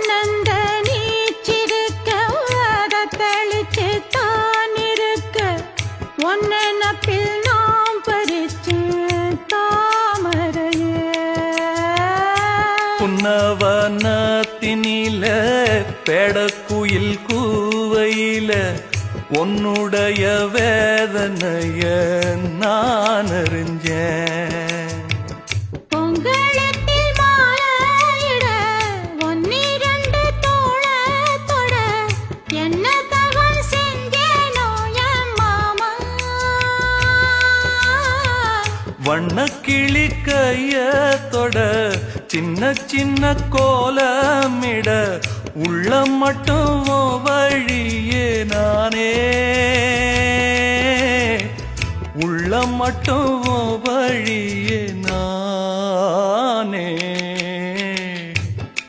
ஆனந்த நீச்சிருக்க அதை தெளிச்சு தான் இருக்க ஒன்ன நப்பில் நாம் பறிச்சு தாமரையே புன்னவனத்தினில பெடக்குயில் கூவையில உன்னுடைய வேதனைய நான் அறிஞ்சேன் பொங்கலத்தில் மாலையிட ஒன்னிரண்டு தோளத்தொட என்ன தவம் செஞ்சேனோ என் மாமா வண்ணக்கிளி கையத்தொட சின்ன சின்ன கோலமிட உள்ளம் மட்டும் வழியே நானே உள்ளம் மட்டும் வழியே நானே